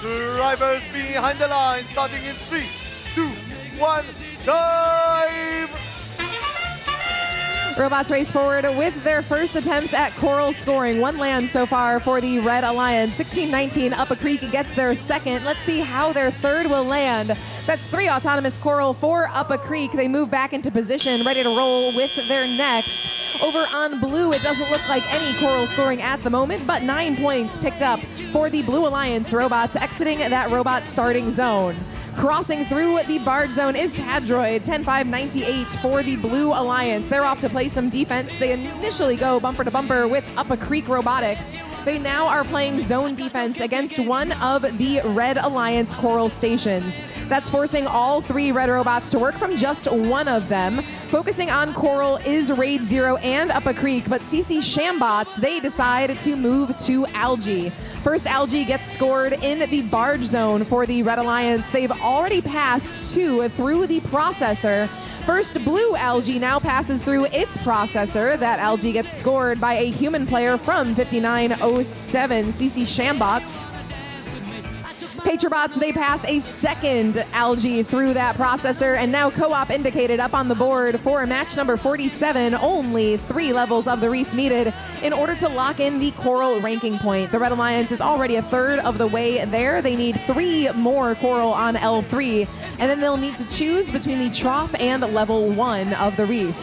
Drivers behind the line, starting in 3, 2, 1, time! Robots race forward with their first attempts at Coral scoring. One land so far for the Red Alliance. 16-19, Up a Creek gets their second. Let's see how their third will land. That's 3 autonomous Coral for Up a Creek. They move back into position, ready to roll with their next. Over on Blue, it doesn't look like any Coral scoring at the moment, but 9 points picked up for the Blue Alliance robots exiting that robot starting zone. Crossing through the barge zone is Tadroid, 10-5-98 for the Blue Alliance. They're off to play some defense. They initially go bumper to bumper with Up a Creek Robotics. They now are playing zone defense against one of the Red Alliance Coral stations. That's forcing all 3 Red robots to work from just one of them. Focusing on Coral is Raid Zero and Up a Creek, but CC Shambots, they decide to move to Algae. First Algae gets scored in the barge zone for the Red Alliance. They've already passed 2 through the processor. First Blue Algae now passes through its processor. That Algae gets scored by a human player from 5907, CC Shambots. Patrobots, they pass a second Algae through that processor, and now co-op indicated up on the board for match number 47. Only 3 levels of the reef needed in order to lock in the Coral ranking point. The Red Alliance is already a third of the way there. They need 3 more Coral on L3, and then they'll need to choose between the trough and level 1 of the reef.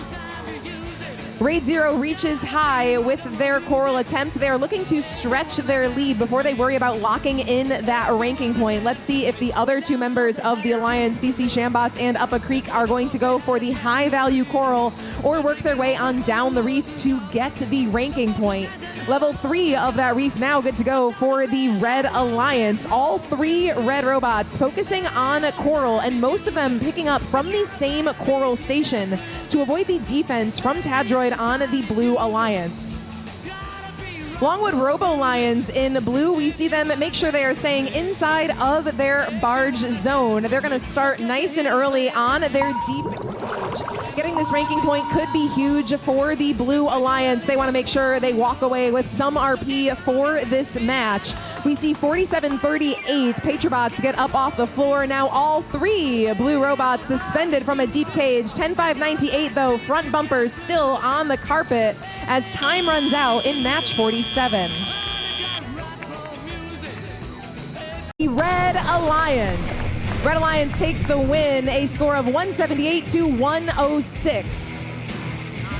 Raid Zero reaches high with their Coral attempt. They are looking to stretch their lead before they worry about locking in that ranking point. Let's see if the other 2 members of the Alliance, CC Shambots and Up a Creek, are going to go for the high value Coral or work their way on down the reef to get the ranking point. Level 3 of that reef now good to go for the Red Alliance. All 3 Red robots focusing on Coral, and most of them picking up from the same Coral station to avoid the defense from Tadroid on the Blue Alliance. Along with Robo Lions in blue, we see them make sure they are staying inside of their barge zone. They're going to start nice and early on their deep. Getting this ranking point could be huge for the Blue Alliance. They want to make sure they walk away with some RP for this match. We see 47-38. Patrobots get up off the floor. Now all 3 blue robots suspended from a deep cage. 10-5-98 though. Front bumpers still on the carpet as time runs out in match 47. The Red Alliance. Red Alliance takes the win, a score of 178-106.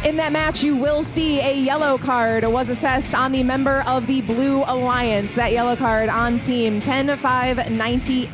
In that match, you will see a yellow card was assessed on the member of the Blue Alliance. That yellow card on team 10-5-98.